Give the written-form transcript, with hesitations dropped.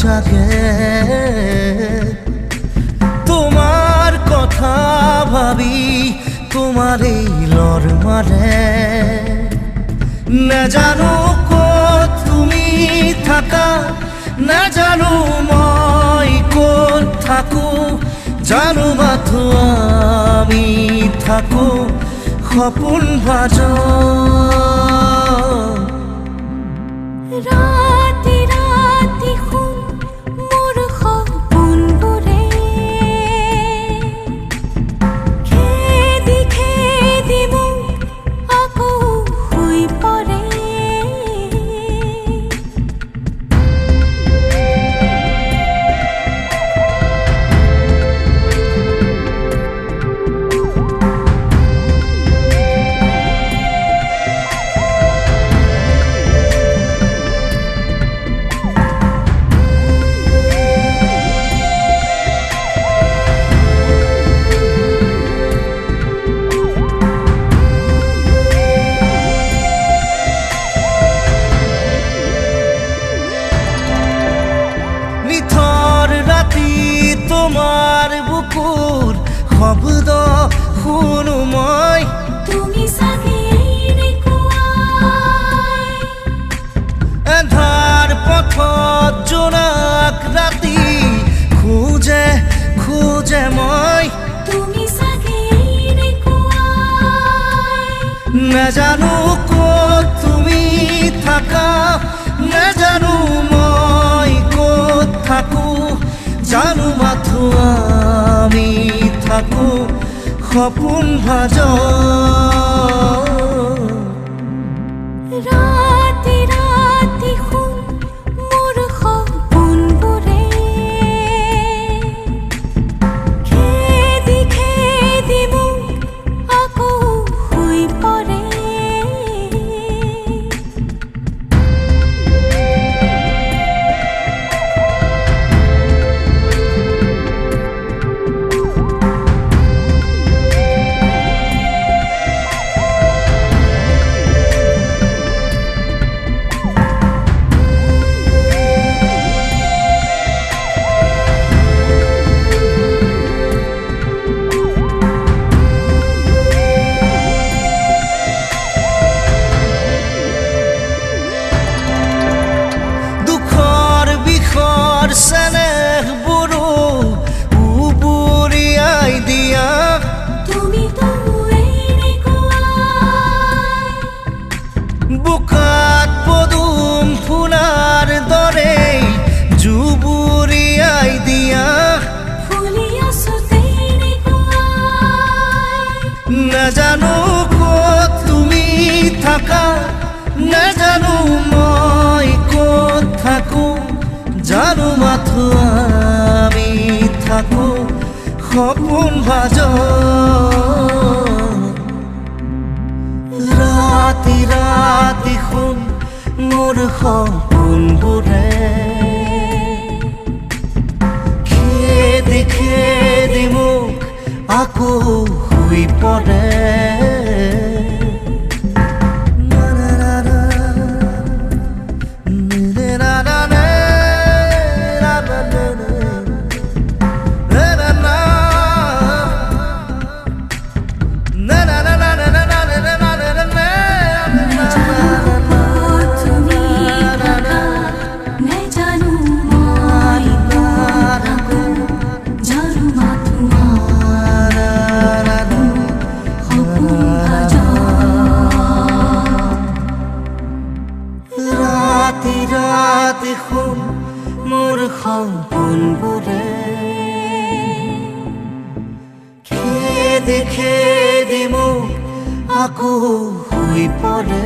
জাগে তোমার কথা ভাবি তোমার এই লর মারে না জানো কত তুমি থাকা না জানো মই কত থাকো জানো মাথো আমি থাকো সপোন ভাজ ৰাতি ৰাতি শুন মোৰ সপোনবোৰে খেদি খেদি মোক আকৌ শুই পৰে তোমাৰ বুকুৰ শব্দ শুনো মই তুমি চাগে এন্ধাৰ পথত জোনাক ৰাতি খোজে খোজে মই তুমি চাগে নাজানো ক'ত তুমি থাকা নাজানো মই ক'ত থাকো জানো মাথো আমি থাকো সপোন ভাজ ৰাতি ৰাতি শুন মোৰ সপোনবোৰে খেদি খেদি মোক আকৌ শুই পৰে নাজানো ক'ত তুমি থাকা নাজানো মই ক'ত থাকো জানো মাথো আমি থাকো সপোন ভাজ ৰাতি ৰাতি শুন মোৰ সপোনবোৰে খেদি খেদি মোক আকৌ শুই পৰে দেখোন মোৰ সপোনবোৰে খেদি খেদি মোক আকৌ শুই পৰে